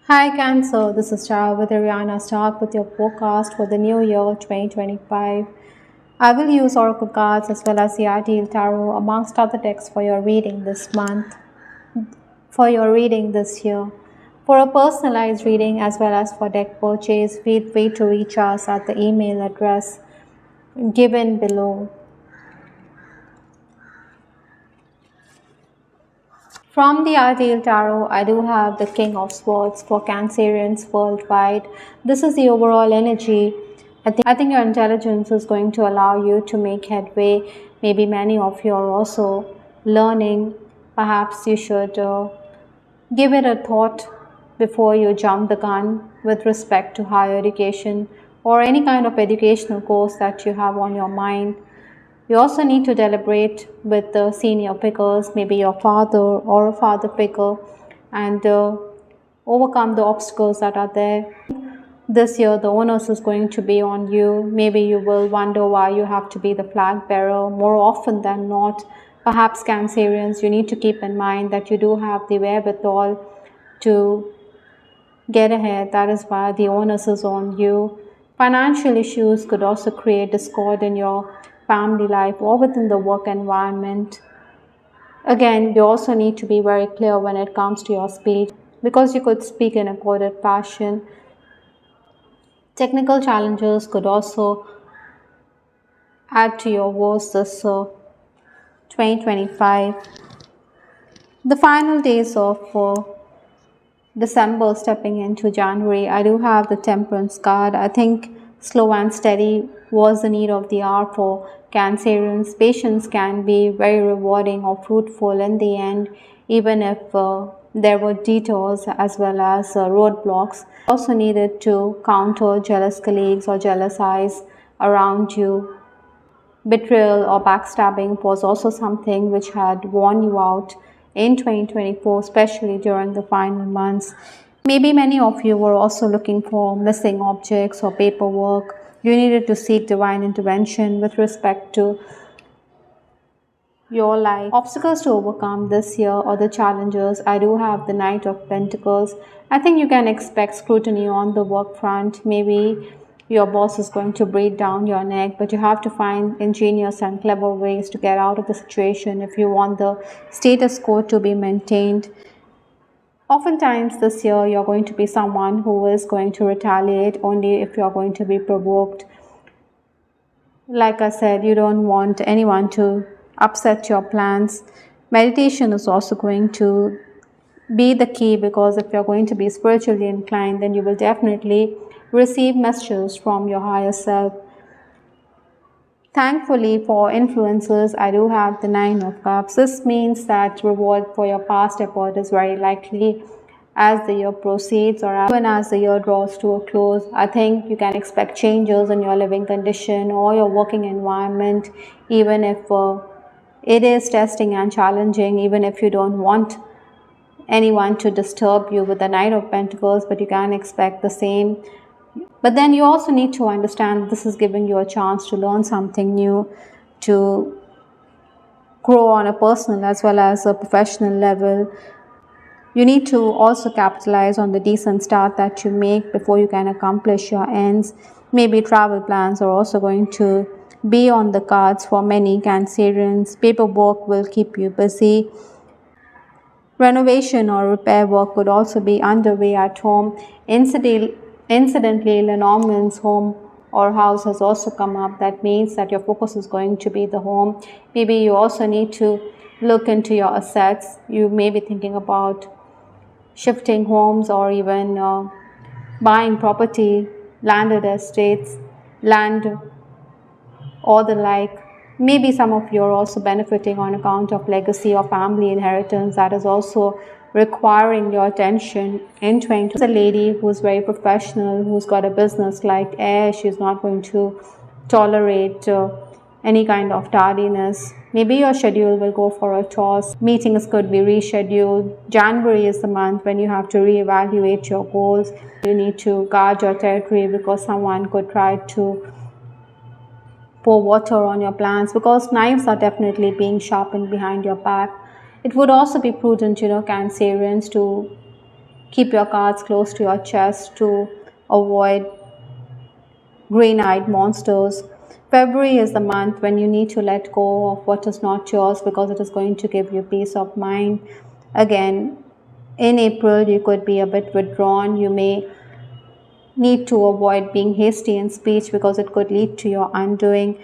Hi Cancer, this is Char with Ariana. Start with your forecast for the new year 2025. I will use Oracle cards as well as the Ideal Tarot amongst other decks for your reading this month, for your reading this year. For a personalized reading as well as for deck purchase, feel free to reach us at the email address given below. From the Ideal Tarot, I do have the King of Swords for Cancerians worldwide. This is the overall energy. I think your intelligence is going to allow you to make headway. Maybe many of you are also learning. Perhaps you should give it a thought before you jump the gun with respect to higher education or any kind of educational course that you have on your mind. You also need to deliberate with the senior figures, maybe your father or a father figure, and overcome the obstacles that are there. This year, the onus is going to be on you. Maybe you will wonder why you have to be the flag bearer more often than not. Perhaps Cancerians, you need to keep in mind that you do have the wherewithal to get ahead. That is why the onus is on you. Financial issues could also create discord in your family life or within the work environment. Again, you also need to be very clear when it comes to your speech because you could speak in a coded fashion. Technical challenges could also add to your woes this 2025. The final days of December stepping into January, I do have the Temperance card. I think slow and steady was the need of the hour for Cancerians. Patience can be very rewarding or fruitful in the end, even if there were detours as well as roadblocks. Also needed to counter jealous colleagues or jealous eyes around you. Betrayal or backstabbing was also something which had worn you out in 2024, especially during the final months. Maybe many of you were also looking for missing objects or paperwork. You needed to seek divine intervention with respect to your life. Obstacles to overcome this year or the challenges. I do have the Knight of Pentacles. I think you can expect scrutiny on the work front. Maybe your boss is going to breathe down your neck, but you have to find ingenious and clever ways to get out of the situation if you want the status quo to be maintained. Oftentimes this year you're going to be someone who is going to retaliate only if you're going to be provoked. Like I said, you don't want anyone to upset your plans. Meditation is also going to be the key because if you're going to be spiritually inclined, then you will definitely receive messages from your higher self. Thankfully for influences, I do have the Nine of Cups. This means that reward for your past effort is very likely as the year proceeds or even as the year draws to a close. I think you can expect changes in your living condition or your working environment, even if it is testing and challenging, even if you don't want anyone to disturb you with the Knight of Pentacles, but you can expect the same. But then you also need to understand this is giving you a chance to learn something new, to grow on a personal as well as a professional level. You need to also capitalize on the decent start that you make before you can accomplish your ends. Maybe travel plans are also going to be on the cards for many Cancerians. Paperwork will keep you busy. Renovation or repair work could also be underway at home. Incidentally, Lenormand's home or house has also come up. That means that your focus is going to be the home. Maybe you also need to look into your assets. You may be thinking about shifting homes or even buying property, landed estates, land or the like. Maybe some of you are also benefiting on account of legacy or family inheritance that is also requiring your attention in 20. A lady who's very professional, who's got a business like air, she's not going to tolerate any kind of tardiness. Maybe your schedule will go for a toss. Meetings could be rescheduled. January is the month when you have to reevaluate your goals. You need to guard your territory because someone could try to pour water on your plans because knives are definitely being sharpened behind your back. It would also be prudent, Cancerians, to keep your cards close to your chest to avoid green-eyed monsters. February is the month when you need to let go of what is not yours because it is going to give you peace of mind. Again, in April, you could be a bit withdrawn. You may need to avoid being hasty in speech because it could lead to your undoing.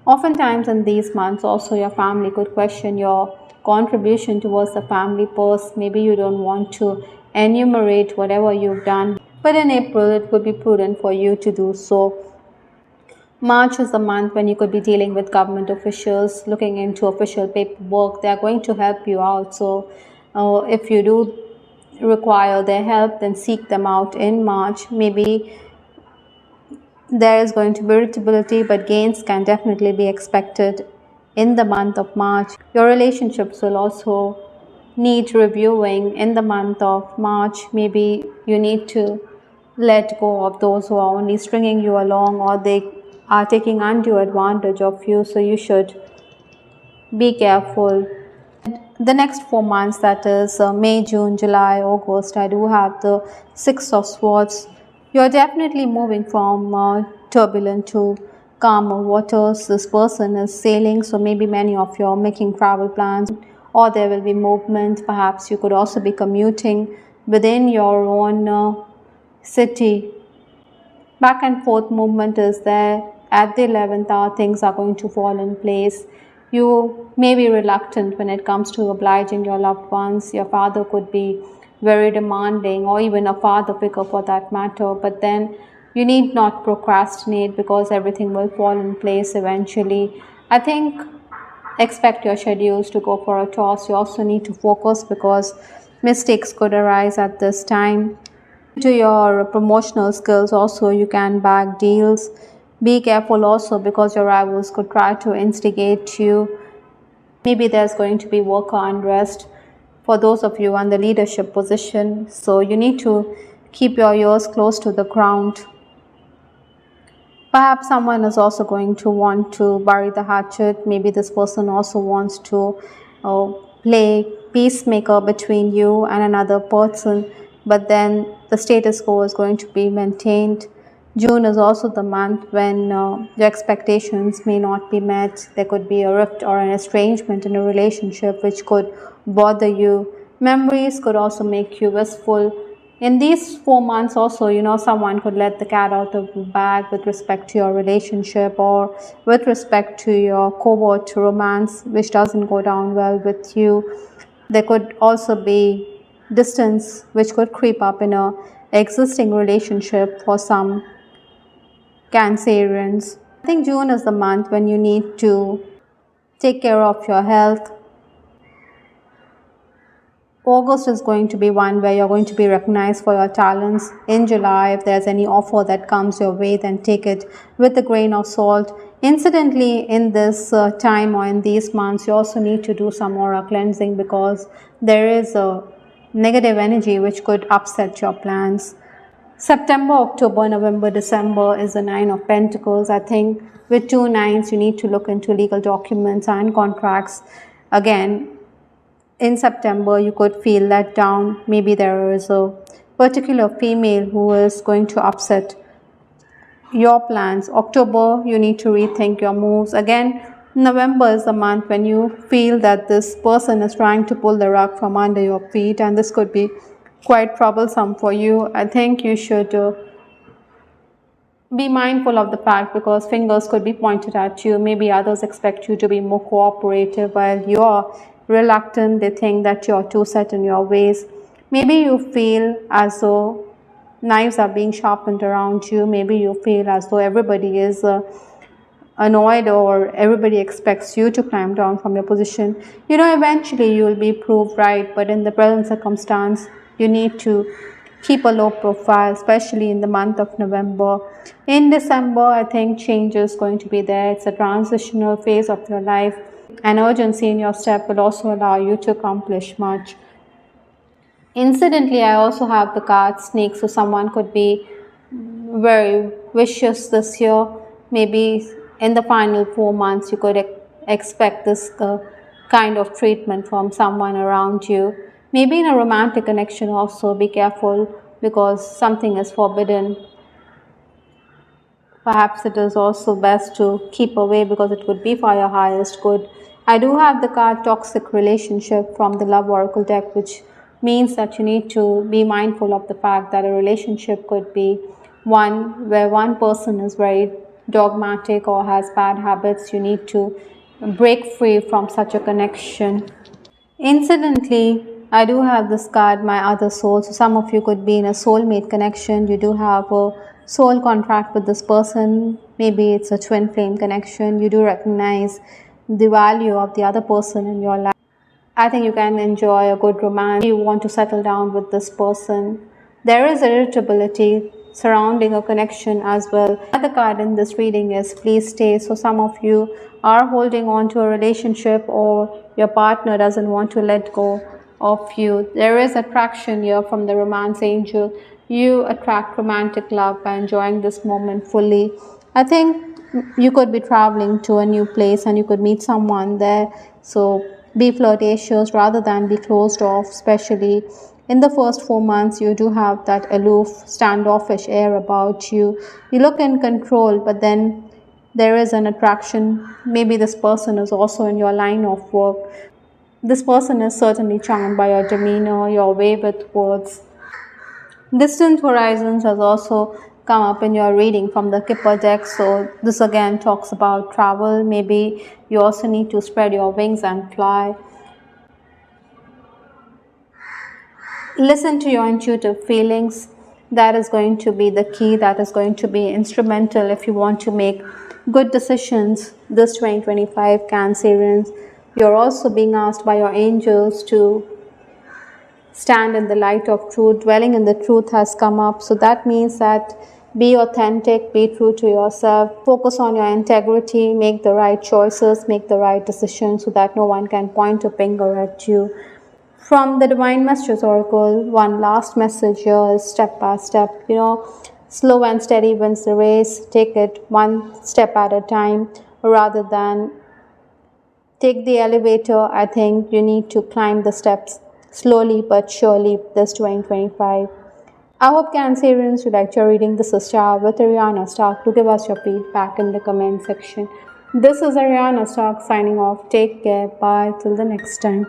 Oftentimes in these months also your family could question your contribution towards the family purse. Maybe you don't want to enumerate whatever you've done, but in April it would be prudent for you to do so. March is the month when you could be dealing with government officials, looking into official paperwork. They are going to help you out. So if you do require their help, then seek them out in March. Maybe there is going to be irritability, but gains can definitely be expected in the month of March. Your relationships will also need reviewing in the month of March. Maybe you need to let go of those who are only stringing you along, or they are taking undue advantage of you, so you should be careful. The next 4 months, that is May, June, July, August, I do have the Six of Swords. You're definitely moving from turbulent to calmer waters. This person is sailing, so maybe many of you are making travel plans, or there will be movement. Perhaps you could also be commuting within your own city. Back and forth movement is there. At the 11th hour, things are going to fall in place. You may be reluctant when it comes to obliging your loved ones. Your father could be very demanding, or even a father figure for that matter, but then you need not procrastinate because everything will fall in place eventually. I think expect your schedules to go for a toss. You also need to focus because mistakes could arise at this time. To your promotional skills also, you can bag deals. Be careful also because your rivals could try to instigate you. Maybe there's going to be worker unrest for those of you in the leadership position, so you need to keep your ears close to the ground. Perhaps someone is also going to want to bury the hatchet. Maybe this person also wants to play peacemaker between you and another person, but then the status quo is going to be maintained. June is also the month when your expectations may not be met. There could be a rift or an estrangement in a relationship which could bother you. Memories could also make you wistful. In these 4 months also, someone could let the cat out of the bag with respect to your relationship, or with respect to your covert romance, which doesn't go down well with you. There could also be distance which could creep up in a existing relationship for some Cancerians. I think June is the month when you need to take care of your health. August is going to be one where you're going to be recognized for your talents. In July, if there's any offer that comes your way, then take it with a grain of salt. Incidentally, in this time or in these months, you also need to do some aura cleansing because there is a negative energy which could upset your plans. September, October, November, December is the Nine of Pentacles. I think with 2 nines, you need to look into legal documents and contracts. Again, in September, you could feel let down. Maybe there is a particular female who is going to upset your plans. October, you need to rethink your moves. Again, November is the month when you feel that this person is trying to pull the rug from under your feet, and this could be quite troublesome for you. I think you should be mindful of the fact because fingers could be pointed at you. Maybe others expect you to be more cooperative while you're reluctant. They think that you're too set in your ways. Maybe you feel as though knives are being sharpened around you. Maybe you feel as though everybody is annoyed or everybody expects you to climb down from your position. Eventually you will be proved right, but in the present circumstance, you need to keep a low profile, especially in the month of November. In December, I think change is going to be there. It's a transitional phase of your life. An urgency in your step will also allow you to accomplish much. Incidentally, I also have the card Snake, so someone could be very vicious this year. Maybe in the final 4 months, you could expect this kind of treatment from someone around you. Maybe in a romantic connection also, be careful because something is forbidden. Perhaps it is also best to keep away because it would be for your highest good. I do have the card toxic relationship from the love oracle deck, which means that you need to be mindful of the fact that a relationship could be one where one person is very dogmatic or has bad habits. You need to break free from such a connection. Incidentally, I do have this card, My Other Soul. So, some of you could be in a soulmate connection. You do have a soul contract with this person. Maybe it's a twin flame connection. You do recognize the value of the other person in your life. I think you can enjoy a good romance. You want to settle down with this person. There is irritability surrounding a connection as well. Another card in this reading is Please Stay. So some of you are holding on to a relationship or your partner doesn't want to let go of you. There is attraction here from the romance angel. You attract romantic love by enjoying this moment fully. I think you could be traveling to a new place and you could meet someone there. So be flirtatious rather than be closed off, especially in the first 4 months. You do have that aloof, standoffish air about you. You look in control, but then there is an attraction. Maybe this person is also in your line of work. This person is certainly charmed by your demeanor, your way with words. Distant horizons has also come up in your reading from the Kipper deck. So this again talks about travel. Maybe you also need to spread your wings and fly. Listen to your intuitive feelings. That is going to be the key. That is going to be instrumental if you want to make good decisions this 2025 Cancerians. You're also being asked by your angels to stand in the light of truth. Dwelling in the truth has come up. So that means that be authentic, be true to yourself, focus on your integrity, make the right choices, make the right decisions so that no one can point a finger at you. From the Divine Messages Oracle, one last message here is step by step. Slow and steady wins the race. Take it one step at a time rather than take the elevator. I think you need to climb the steps slowly but surely this 2025. I hope Cancerians you liked your reading. This is Star with Ariana Stark. Do give us your feedback in the comment section. This is Ariana Stark signing off. Take care. Bye. Till the next time.